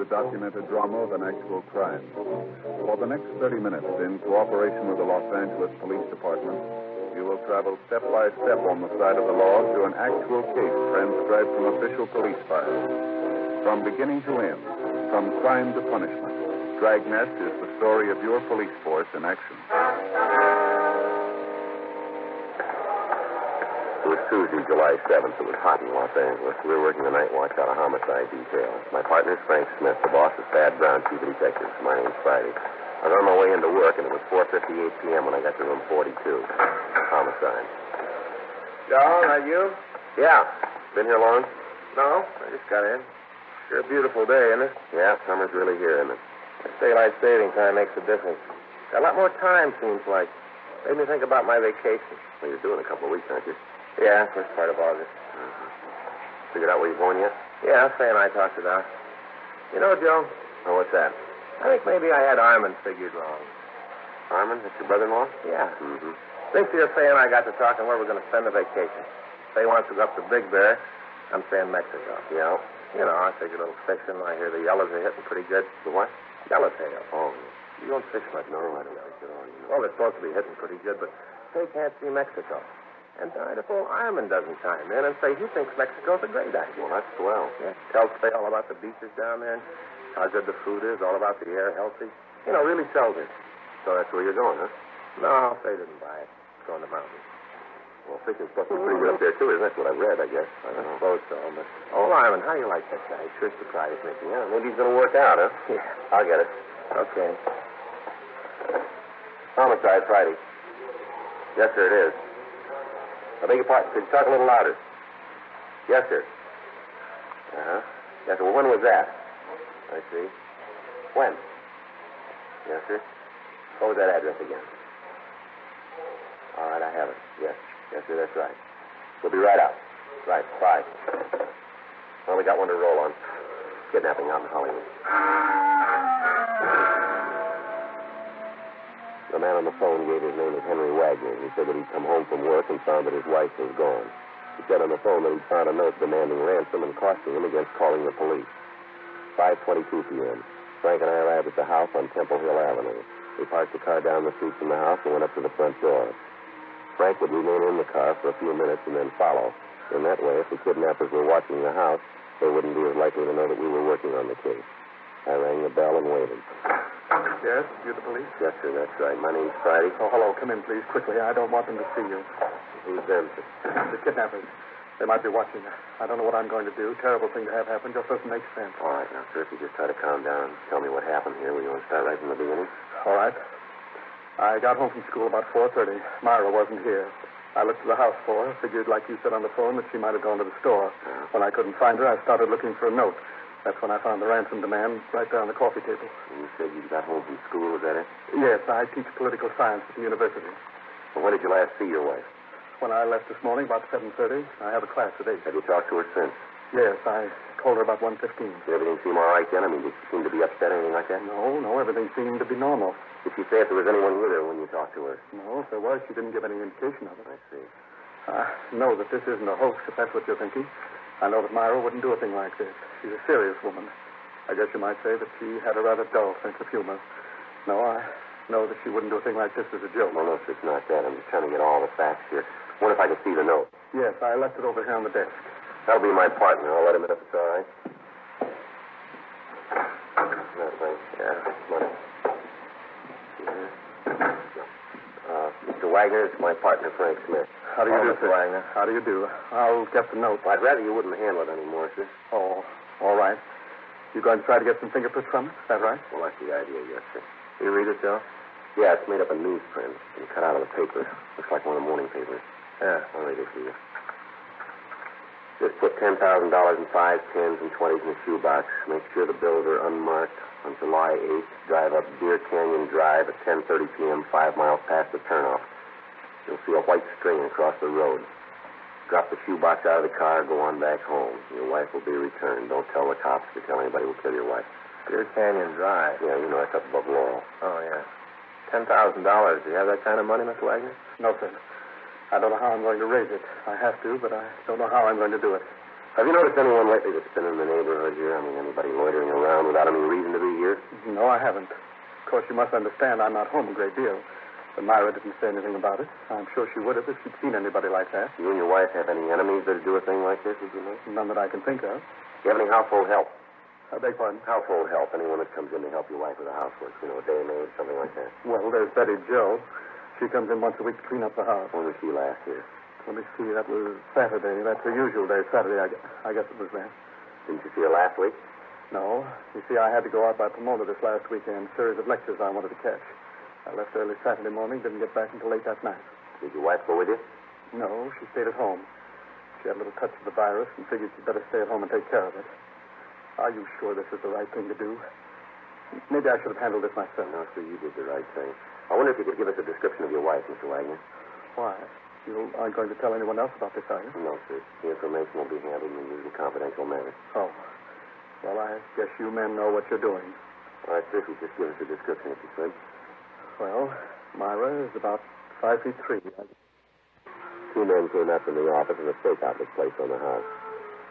the documented drama of an actual crime. For the next 30 minutes, in cooperation with the Los Angeles Police Department, you will travel step by step on the side of the law through an actual case transcribed from official police files. From beginning to end, from crime to punishment, Dragnet is the story of your police force in action. It was Tuesday, July 7th. It was hot in Los Angeles. We were working the night watch out of homicide detail. My partner is Frank Smith. The boss is Thad Brown, chief of detectives. My name's Friday. I was on my way into work, and it was 4:58 p.m. when I got to room 42. Homicide. John, are you? Yeah. Been here long? No, I just got in. Sure a beautiful day, isn't it? Yeah, summer's really here, isn't it? This daylight saving time makes a difference. Got a lot more time, seems like. Made me think about my vacation. Well, you're doing a couple of weeks, aren't you? Yeah, first part of August. Figured out where you're going yet? Yeah, Faye and I talked it out. You know, Joe, Oh, what's that? I think maybe I had Armin figured wrong. Armin? That's your brother-in-law? Yeah. Mm-hmm. This year, Faye and I got to talking where we're going to spend the vacation. Faye wants to go up to Big Bear. I'm saying Mexico. Yeah. You know, I figured a little fishing. I hear the yellows are hitting pretty good. The what? Yellowtail. Oh, You don't fish much. no, I don't think at all. You know. Well, they're supposed to be hitting pretty good, but Faye can't see Mexico. And darn if old Armin doesn't chime in and say he thinks Mexico's a great idea. Well, that's swell. Yeah. Tells Faye all about the beaches down there and how good the food is, all about the air, healthy. You know, really sells it. So that's where you're going, huh? No, Faye didn't buy it. It's on the mountains. Well, fishing's supposed to be pretty good up there, too, isn't it? That's what I've read, I guess. I don't know. suppose so, but old Armin, how do you like that guy? He sure surprised me. Yeah, maybe he's going to work out, huh? Yeah. I'll get it. Okay. Homicide Friday. Yes, sir, it is. I beg your pardon. Could you talk a little louder? Yes, sir. Uh-huh. Yes, sir. Well, when was that? I see. When? Yes, sir. What was that address again? All right, I have it. Yes. Yes, sir, that's right. We'll be right out. Right, bye. Well, we got one to roll on. Kidnapping out in Hollywood. The man on the phone gave his name as Henry Wagner. He said that he'd come home from work and found that his wife was gone. He said on the phone that he'd found a note demanding ransom and cautioning him against calling the police. 5:22 p.m. Frank and I arrived at the house on Temple Hill Avenue. We parked the car down the street from the house and went up to the front door. Frank would remain in the car for a few minutes and then follow. In that way, if the kidnappers were watching the house, they wouldn't be as likely to know that we were working on the case. I rang the bell and waited. Yes, you the police? Yes, sir, that's right. My name's Friday. Oh, hello. Come in, please, quickly. I don't want them to see you. Who's them, sir? The kidnappers. They might be watching. I don't know what I'm going to do. Terrible thing to have happen. Just doesn't make sense. All right, now, sir, if you just try to calm down and tell me what happened here, we want to start right from the beginning? All right. I got home from school about 4:30. Myra wasn't here. I looked at the house for her. Figured, like you said on the phone, that she might have gone to the store. When I couldn't find her, I started looking for a note. That's when I found the ransom demand right there on the coffee table. And you said you got home from school, was that it? Yes, I teach political science at the university. Well, when did you last see your wife? When I left this morning, about 7:30, I have a class at 8. Have you talked to her since? Yes, I called her about 1:15. Did everything seem all right then? I mean, did she seem to be upset or anything like that? No, everything seemed to be normal. Did she say if there was anyone with her when you talked to her? No, if there was, she didn't give any indication of it. I see. I know that this isn't a hoax, if that's what you're thinking. I know that Myra wouldn't do a thing like this. She's a serious woman. I guess you might say that she had a rather dull sense of humor. No, I know that she wouldn't do a thing like this as a joke. Well, no, sir, it's not that. I'm just trying to get all the facts here. Wonder if I can see the note. Yes, I left it over here on the desk. That'll be my partner. I'll let him in if it's all right. No, thanks. Yeah, money. Mr. Wagner, it's my partner, Frank Smith. How do you do, Mr. sir? Wagner. How do you do? I'll get the note. Well, I'd rather you wouldn't handle it anymore, sir. Oh, all right. You going to try to get some fingerprints from it? Is that right? Well, that's the idea, yes, sir. You read it, Joe? Yeah, it's made up of newsprint and cut out of the paper. Looks like one of the morning papers. Yeah. I'll read it to you. Just put $10,000 in 5, 10s, and 20s in the shoebox. Make sure the bills are unmarked. On July 8th, drive up Deer Canyon Drive at 10:30 p.m., 5 miles past the turnoff. You'll see a white string across the road. Drop the shoebox out of the car, go on back home. Your wife will be returned. Don't tell the cops. If you tell anybody, we'll kill your wife. Deer Canyon Drive. Yeah, you know, that's up above Laurel. Oh, yeah. $10,000. Do you have that kind of money, Mr. Wagner? No, sir. I don't know how I'm going to raise it. I have to, but I don't know how I'm going to do it. Have you noticed anyone lately that's been in the neighborhood here? I mean, anybody loitering around without any reason to be here? No, I haven't. Of course, you must understand I'm not home a great deal. But Myra didn't say anything about it. I'm sure she would have if she'd seen anybody like that. You and your wife have any enemies that do a thing like this, would you know? None that I can think of. Do you have any household help? I beg pardon? Household help. Anyone that comes in to help your wife with the housework. You know, a day maid, something like that. Well, there's Betty Jo. She comes in once a week to clean up the house. When was she last here? Let me see. That was Saturday. That's her usual day, Saturday. I guess it was then. Didn't you see her last week? No. You see, I had to go out by Pomona this last weekend. Series of lectures I wanted to catch. I left early Saturday morning, didn't get back until late that night. Did your wife go with you? No, she stayed at home. She had a little touch of the virus and figured she'd better stay at home and take care of it. Are you sure this is the right thing to do? Maybe I should have handled this myself. No, sir, you did the right thing. I wonder if you could give us a description of your wife, Mr. Wagner. Why? You aren't going to tell anyone else about this, are you? No, sir. The information will be handled in the usual confidential manner. Oh. Well, I guess you men know what you're doing. All right, sir, if you just give us a description, if you could. Well, Myra is about 5'3". Two men came out from the office and a stakeout was placed on the house.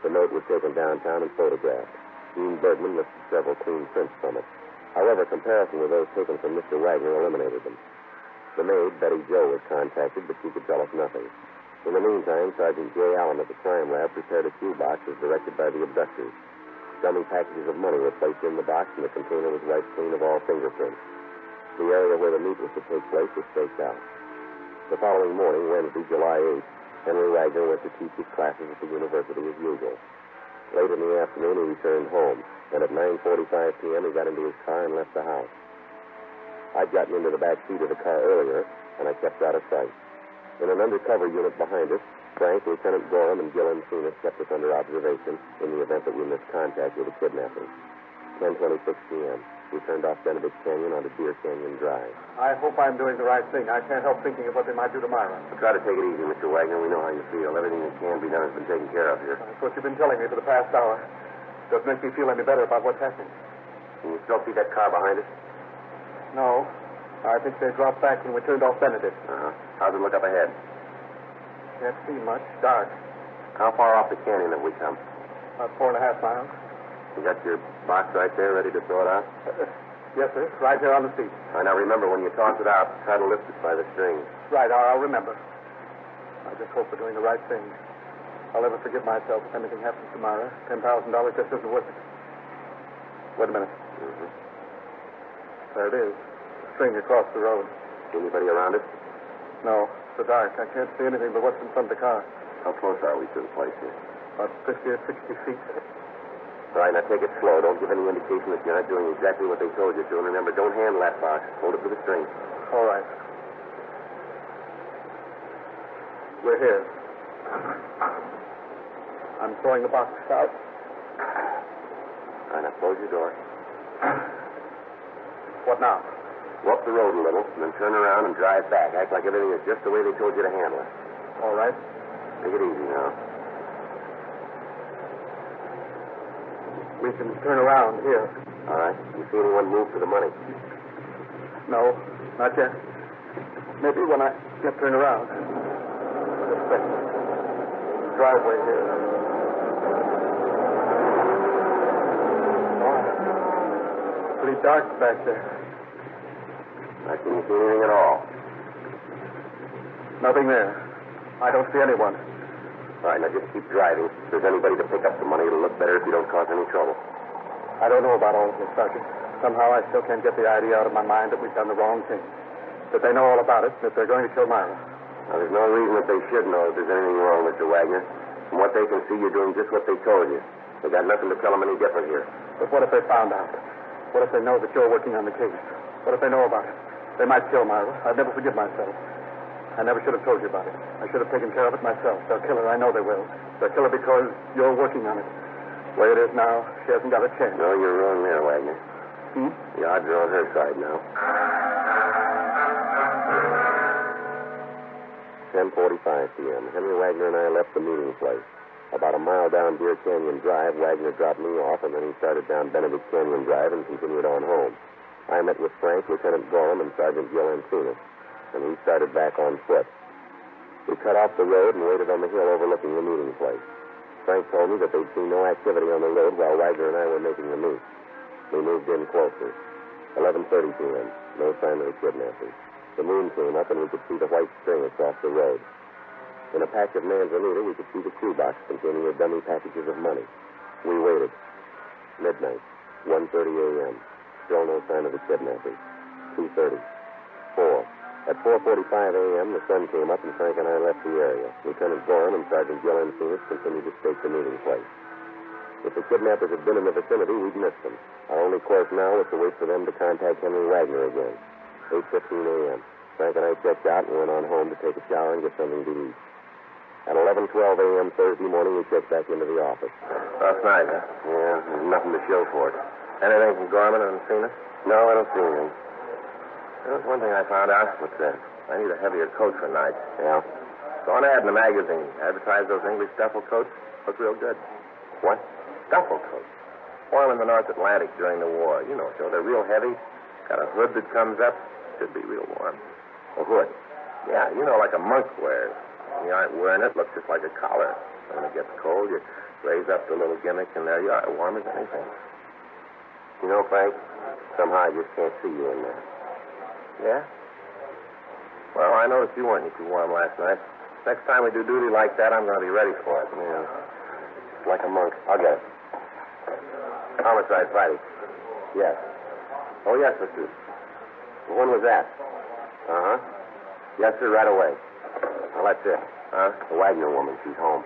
The note was taken downtown and photographed. Dean Bergman lifted several clean prints from it. However, comparison with those taken from Mr. Wagner eliminated them. The maid, Betty Jo, was contacted, but she could tell us nothing. In the meantime, Sergeant J. Allen at the crime lab prepared a cue box as directed by the abductors. Dummy packages of money were placed in the box, and the container was wiped clean of all fingerprints. The area where the meet was to take place was staked out. The following morning, Wednesday, July 8th, Henry Wagner went to teach his classes at the university as usual. Late in the afternoon, he returned home, and at 9:45 p.m., he got into his car and left the house. I'd gotten into the back seat of the car earlier, and I kept out of sight. In an undercover unit behind us, Frank, Lieutenant Gorham, and Gil Encinas kept us under observation in the event that we missed contact with the kidnappers. 10:26 p.m. We turned off Benedict Canyon onto Deer Canyon Drive. I hope I'm doing the right thing. I can't help thinking of what they might do to Myra. Well, try to take it easy, Mr. Wagner. We know how you feel. Everything that can be done has been taken care of here. That's what you've been telling me for the past hour. Doesn't make me feel any better about what's happening. Can you still see that car behind us? No. I think they dropped back when we turned off Benedict. Uh-huh. How's it look up ahead? Can't see much. Dark. How far off the canyon have we come? About 4.5 miles. You got your box right there ready to throw it out? Yes, sir. Right here on the seat. All right, now remember, when you toss it out, try to lift it by the strings. Right, I'll remember. I just hope we're doing the right thing. I'll never forgive myself if anything happens to Myra. $10,000 just isn't worth it. Wait a minute. Mm-hmm. There it is. The string across the road. See anybody around it? No, it's so dark. I can't see anything but what's in front of the car. How close are we to the place here? About 50 or 60 feet. All right, now take it slow. Don't give any indication that you're not doing exactly what they told you to. And remember, don't handle that box. Hold it to the string. All right. We're here. I'm throwing the box out. All right, now close your door. What now? Go up the road a little, and then turn around and drive back. Act like everything is just the way they told you to handle it. All right. Take it easy now. We can turn around here. All right. You see anyone move for the money? No, not yet. Maybe when I get turned around. Just a second. Driveway here. Oh, pretty dark back there. Now, can you see anything at all? Nothing there. I don't see anyone. All right, now just keep driving. If there's anybody to pick up the money, it'll look better if you don't cause any trouble. I don't know about all of this, Sergeant. Somehow I still can't get the idea out of my mind that we've done the wrong thing. That they know all about it, that they're going to kill Myra. Now, there's no reason that they should know if there's anything wrong, Mr. Wagner. From what they can see, you're doing just what they told you. They got nothing to tell them any different here. But what if they found out? What if they know that you're working on the case? What if they know about it? They might kill Myra. I'd never forgive myself. I never should have told you about it. I should have taken care of it myself. They'll kill her. I know they will. They'll kill her because you're working on it. The way it is now, she hasn't got a chance. No, you're wrong there, Wagner. The odds are on her side now. 10:45 p.m. Henry Wagner and I left the meeting place. About a mile down Deer Canyon Drive, Wagner dropped me off, and then he started down Benedict Canyon Drive and continued on home. I met with Frank, Lieutenant Gorham, and Sergeant Gil Encinas, and we started back on foot. We cut off the road and waited on the hill overlooking the meeting place. Frank told me that they'd seen no activity on the road while Wagner and I were making the move. We moved in closer. 11:30 p.m. No sign of the kidnappers. The moon came up and we could see the white string across the road. In a patch of manzanita, we could see the shoebox containing the dummy packages of money. We waited. Midnight. 1:30 a.m. Still no sign of the kidnappers. 2:30. 4. At 4:45 a.m., the sun came up and Frank and I left the area. Lieutenant Gorham and Sergeant Jill Phoenix continued to stake the meeting place. If the kidnappers had been in the vicinity, we'd missed them. Our only course now was to wait for them to contact Henry Wagner again. 8:15 a.m. Frank and I checked out and went on home to take a shower and get something to eat. At 11:12 a.m. Thursday morning, we checked back into the office. Last night, huh? Yeah, there's nothing to show for it. Anything from Gorman and Phoenix? No, I don't see anything. There was one thing I found out. What's that? I need a heavier coat for nights. Yeah? Saw an ad in the magazine. Advertised those English duffel coats. Look real good. What? Duffel coats. Wore them in the North Atlantic during the war. You know, so they're real heavy. Got a hood that comes up. Should be real warm. A hood? Yeah, you know, like a monk wears. When you aren't wearing it, looks just like a collar. When it gets cold, you raise up the little gimmick, and there you are, warm as anything. You know, Frank, somehow I just can't see you in there. Yeah? Well, I noticed you weren't any too warm last night. Next time we do duty like that, I'm going to be ready for it. Yeah. Just like a monk. I'll get it. Homicide Friday. Yes. Oh, yes, Mr. When was that? Uh-huh. Yes, sir, right away. Well, that's it. Huh? The Wagner woman, she's home.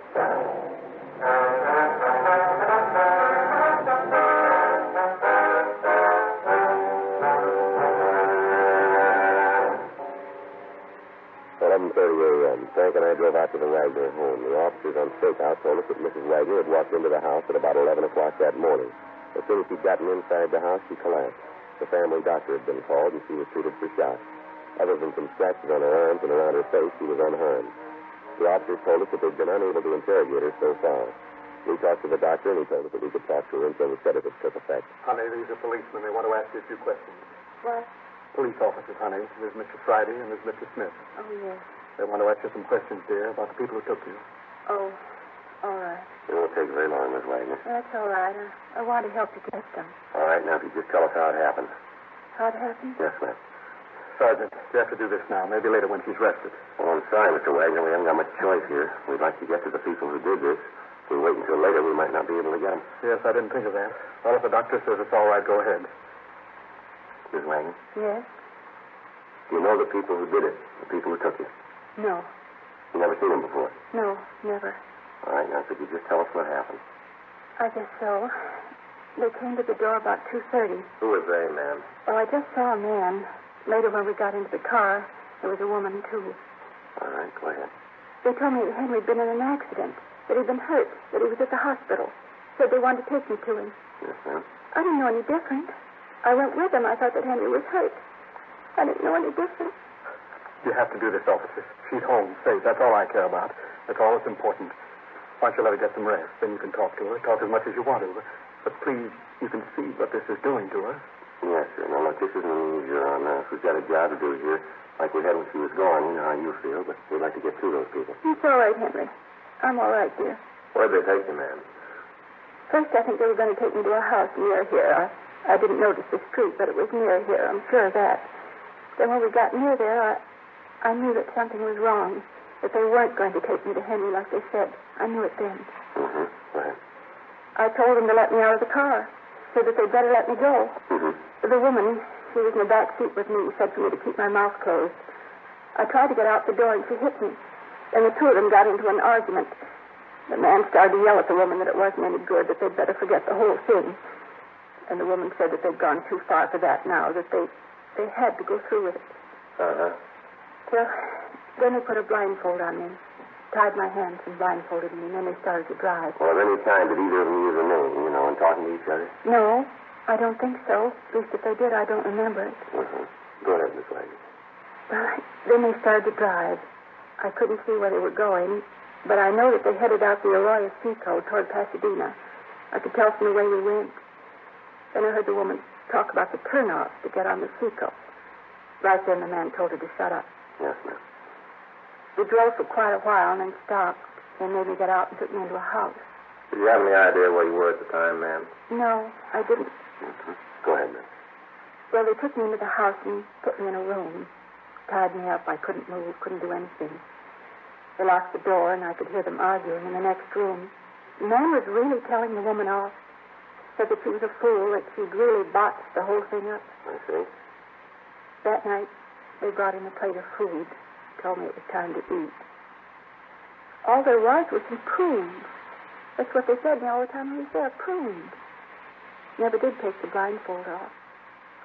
11:30 a.m. Frank and I drove out to the Wagner home. The officers on stakeout told us that Mrs. Wagner had walked into the house at about 11 o'clock that morning. As soon as she'd gotten inside the house, she collapsed. The family doctor had been called, and she was treated for shock. Other than some scratches on her arms and around her face, she was unharmed. The officers told us that they'd been unable to interrogate her so far. We talked to the doctor, and he told us that we could talk to her until the sedative took effect. Honey, these are policemen. They want to ask you a few questions. What? Police officers, honey. There's Mr. Friday and there's Mr. Smith. Oh, yes. They want to ask you some questions, dear, about the people who took you. Oh, all right. It won't take very long, Miss Wagner. That's all right. I want to help you get them. All right, now, if you just tell us how it happened. How it happened? Yes, ma'am. Sergeant, you have to do this now. Maybe later when she's rested. Well, I'm sorry, Mr. Wagner. We haven't got much choice here. We'd like to get to the people who did this. If we wait until later, we might not be able to get them. Yes, I didn't think of that. Well, if the doctor says it's all right, go ahead. Miss Wagner, Yes? do you know the people who did it? The people who took you? No. You never seen them before? No, never. All right, now, could you just tell us what happened? I guess so. They came to the door about 2:30. Who was they, ma'am? Oh, I just saw a man. Later, when we got into the car, there was a woman, too. All right, go ahead. They told me that Henry had been in an accident, that he'd been hurt, that he was at the hospital. Said they wanted to take me to him. Yes, ma'am. I didn't know any different. I went with them. I thought that Henry was hurt. I didn't know any different. You have to do this, officer. She's home, safe. That's all I care about. That's all that's important. Why don't you let her get some rest? Then you can talk to her. Talk as much as you want to. But please, you can see what this is doing to her. Yes, sir. Now, look, this isn't easier on us. We've got a job to do here. Like we had when she was gone. You know how you feel, but we'd like to get to those people. It's all right, Henry. I'm all right, dear. Where'd they take you, ma'am? First, I think they were going to take me to a house near here. I didn't notice the street, but it was near here. I'm sure of that. Then when we got near there, I knew that something was wrong, that they weren't going to take me to Henry like they said. I knew it then. Mm-hmm. Right. I told them to let me out of the car, said that they'd better let me go. Mm-hmm. The woman, she was in the back seat with me, said for me to keep my mouth closed. I tried to get out the door, and she hit me. Then the two of them got into an argument. The man started to yell at the woman that it wasn't any good, that they'd better forget the whole thing. And the woman said that they'd gone too far for that now, that they had to go through with it. Uh-huh. Well, then they put a blindfold on me, tied my hands and blindfolded me, and then they started to drive. Well, at any time, did either of them use a name, you know, in talking to each other? No, I don't think so. At least if they did, I don't remember it. Uh-huh. Go ahead, Miss Wagner. Well, then they started to drive. I couldn't see where they were going, but I know that they headed out the Arroyo Seco toward Pasadena. I could tell from the way we went. Then I heard the woman talk about the turnoff to get on the Seco. Right then, the man told her to shut up. Yes, ma'am. We drove for quite a while and then stopped. They made me get out and took me into a house. Did you have any idea where you were at the time, ma'am? No, I didn't. Mm-hmm. Go ahead, ma'am. Well, they took me into the house and put me in a room. Tied me up. I couldn't move, couldn't do anything. They locked the door, and I could hear them arguing in the next room. The man was really telling the woman off. Said that she was a fool, that she'd really botched the whole thing up. I see. That night, they brought in a plate of food. Told me it was time to eat. All there was some prunes. That's what they said to me all the time I was there, prunes. Never did take the blindfold off.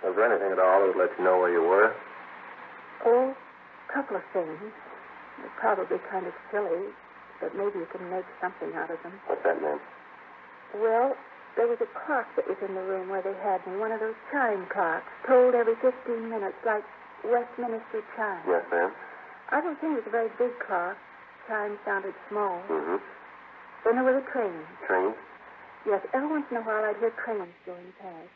Was there anything at all that would let you know where you were? Oh, a couple of things. They're probably kind of silly, but maybe you can make something out of them. What's that, ma'am? Well, there was a clock that was in the room where they had me, one of those chime clocks, tolled every 15 minutes, like Westminster chimes. Yes, ma'am. I don't think it was a very big clock. Chimes sounded small. Mm-hmm. Then there was a train. Train? Yes, every once in a while I'd hear trains going past.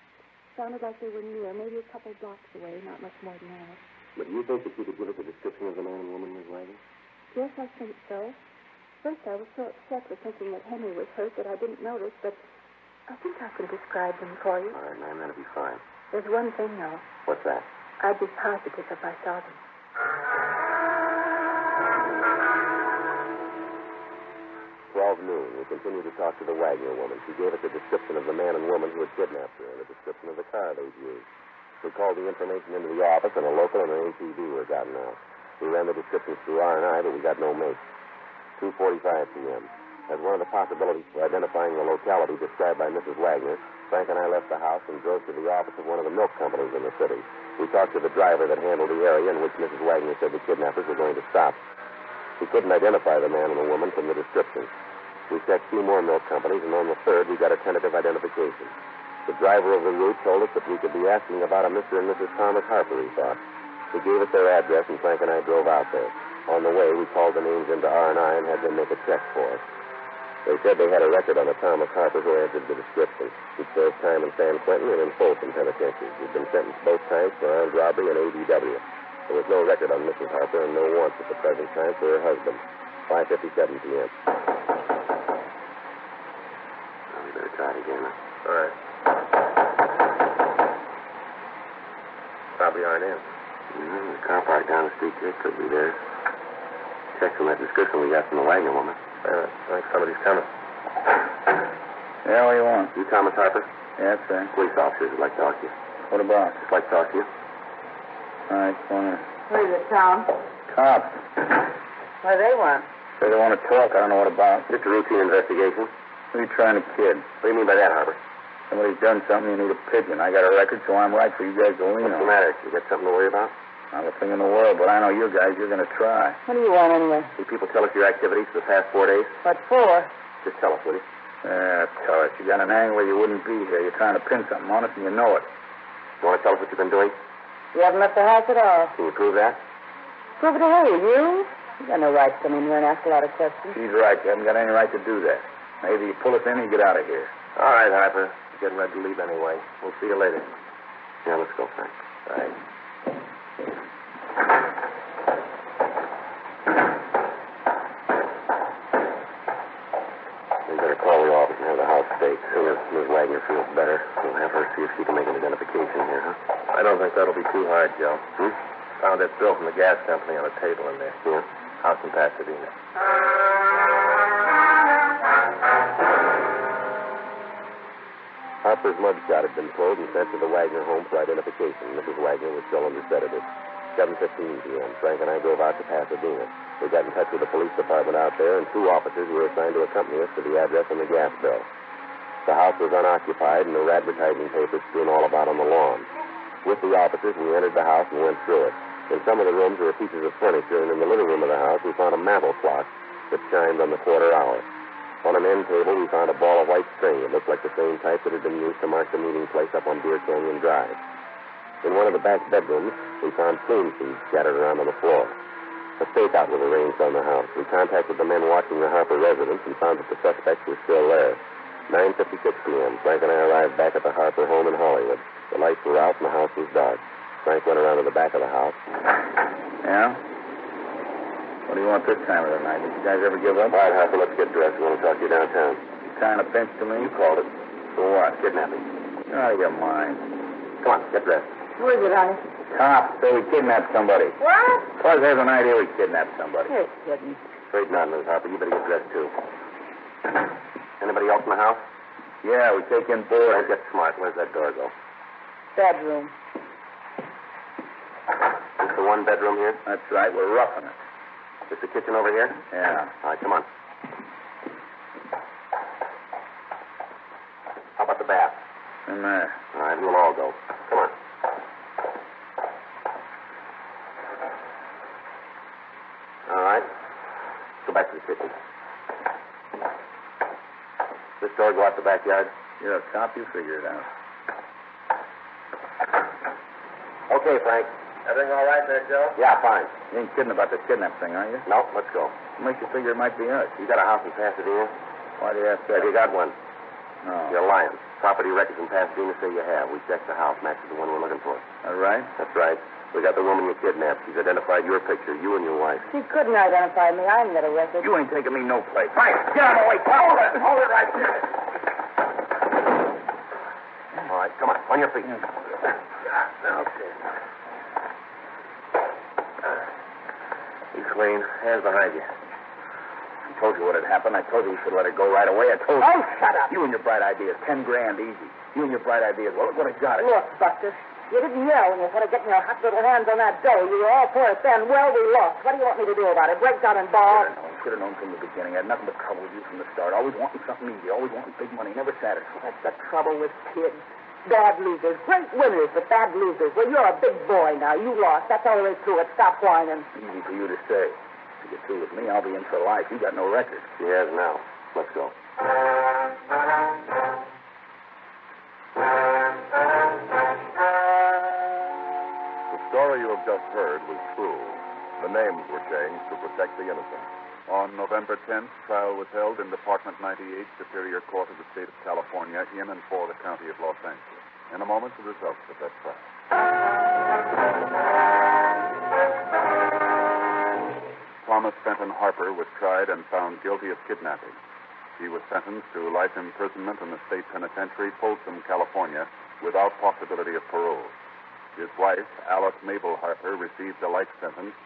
Sounded like they were near, maybe a couple blocks away, not much more than that. But do you think that you could give us a description of the man and woman Miss Wagner? Yes, I think so. First, I was so upset with thinking that Henry was hurt that I didn't notice, but I think I can describe them for you. All right, ma'am, that'll be fine. There's one thing, though. What's that? I'd be positive if I saw them. 12 noon, we continued to talk to the Wagner woman. She gave us a description of the man and woman who had kidnapped her and a description of the car they'd used. We called the information into the office, and a local and an ATV were gotten out. We ran the descriptions through R&I, but we got no mate. 2:45 p.m. As one of the possibilities for identifying the locality described by Mrs. Wagner, Frank and I left the house and drove to the office of one of the milk companies in the city. We talked to the driver that handled the area in which Mrs. Wagner said the kidnappers were going to stop. We couldn't identify the man and the woman from the descriptions. We checked 2 more milk companies, and on the 3rd, we got a tentative identification. The driver of the route told us that we could be asking about a Mr. and Mrs. Thomas Harper, he thought. He gave us their address, and Frank and I drove out there. On the way, we called the names into R&I and had them make a check for us. They said they had a record on a Thomas Harper who answered the description. He'd served time in San Quentin and in Folsom Penitentiary. He'd been sentenced both times for armed robbery and ADW. There was no record on Mrs. Harper and no warrants at the present time for her husband. 5:57 p.m. We better try it again. All right. Probably aren't in. The car parked down the street here could be there. Check from that description we got from the Wagner woman. I think somebody's coming. Yeah, what do you want? You Thomas Harper? Yes, sir. Police officers would like to talk to you. What about? Just like to talk to you. All right, go on. What is it, Tom? Cops. What do they want? Say they want to talk. I don't know what about. Just a routine investigation. Who are you trying to kid? What do you mean by that, Harper? Somebody's done something, you need a pigeon. I got a record, so I'm right for you guys to lean What's on. the matter? You got something to worry about? Not a thing in the world, but I know you guys, you're going to try. What do you want, anyway? You people tell us your activities for the past 4 days? What for? Just tell us, will you? Yeah, tell us. You got an angle where you wouldn't be here. You're trying to pin something on us, and you know it. You want to tell us what you've been doing? You haven't left the house at all. Can you prove that? Prove it to who? You? You got no right to come in here and ask a lot of questions. She's right. You haven't got any right to do that. Maybe you pull us in and get out of here. All right, Harper. We're getting ready to leave anyway. We'll see you later. Yeah, let's go, Frank. Right. We better call the office and have the house staked. As soon as Ms. Wagner feels better, we'll have her see if she can make an identification here, huh? I don't think that'll be too hard, Joe. Found that bill from the gas company on a table in there. Yeah? House in Pasadena. Harper's mugshot had been pulled and sent to the Wagner home for identification. Mrs. Wagner was still under sedative. 7:15 p.m. Frank and I drove out to Pasadena. We got in touch with the police department out there, and 2 officers were assigned to accompany us to the address on the gas bill. The house was unoccupied, and there were advertising papers strewn all about on the lawn. With the officers, we entered the house and went through it. In some of the rooms, there were pieces of furniture, and in the living room of the house, we found a mantel clock that chimed on the quarter hour. On an end table, we found a ball of white string. It looked like the same type that had been used to mark the meeting place up on Deer Canyon Drive. In one of the back bedrooms, we found plume seeds scattered around on the floor. A stakeout was arranged on the house. We contacted the men watching the Harper residence and found that the suspects were still there. 9:56 p.m. Frank and I arrived back at the Harper home in Hollywood. The lights were out and the house was dark. Frank went around to the back of the house. Yeah? What do you want this time of the night? Did you guys ever give up? All right, Harper, let's get dressed. We want to talk to you downtown. kind of pinch to me? You called it. For what? Kidnapping. You're out of your mind. Come on, get dressed. Who is it, honey? Cops say we kidnapped somebody. What? Plus, there's an idea we kidnapped somebody. You're kidding. Straight not, Miss Harper. You better get dressed, too. Anybody else in the house? Yeah, we take in board. Don't get smart. Where's that door go? Bedroom. Is the one bedroom here? That's right. We're roughing it. Is the kitchen over here? Yeah. All right, come on. How about the bath? In there. All right, we'll all go. Come on. All right. Go back to the kitchen. This door go out the backyard? You're a cop. You figure it out. Okay, Frank. Everything all right there, Joe? Yeah, fine. You ain't kidding about the kidnap thing, are you? No, let's go. What makes you figure it might be us? You got a house in Pasadena? Why do you ask Yeah, that? you got one. No. You're lying. Property records in Pasadena say you have. We checked the house. Matches the one we're looking for. All right? That's right. We got the woman you kidnapped. She's identified your picture, you and your wife. She couldn't identify me. I haven't got a record. You ain't taking me no place. Frank, get out of the way. Hold it. Hold it right there. All right, come on. On your feet. Okay. He's clean. Hands behind you. I told you what had happened. I told you we should let her go right away. I told you. Oh, shut up. You and your bright ideas. 10 grand easy. You and your bright ideas. Well, look what I got. Look, Buster, you didn't yell when you started getting your hot little hands on that dough. You were all for it then. Well, we lost. What do you want me to do about it? Break down and ball? Should have known from the beginning. I had nothing but trouble with you from the start. Always wanting something easy. Always wanting big money. Never satisfied. That's the trouble with kids. Bad losers. Great winners, but bad losers. Well, you're a big boy now. You lost. That's all there is to it. Stop whining. Easy for you to say. If you get through with me, I'll be in for life. You got no record. She has now. Let's go. The story you have just heard was true. The names were changed to protect the innocent. On November 10th, trial was held in Department 98, Superior Court of the State of California, in and for the County of Los Angeles. In a moment, the results of that trial. Thomas Fenton Harper was tried and found guilty of kidnapping. He was sentenced to life imprisonment in the state penitentiary, Folsom, California, without possibility of parole. His wife, Alice Mabel Harper, received a life sentence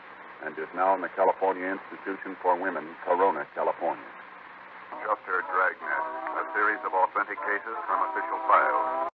and is now in the California Institution for Women, Corona, California. Just heard Dragnet, a series of authentic cases from official files.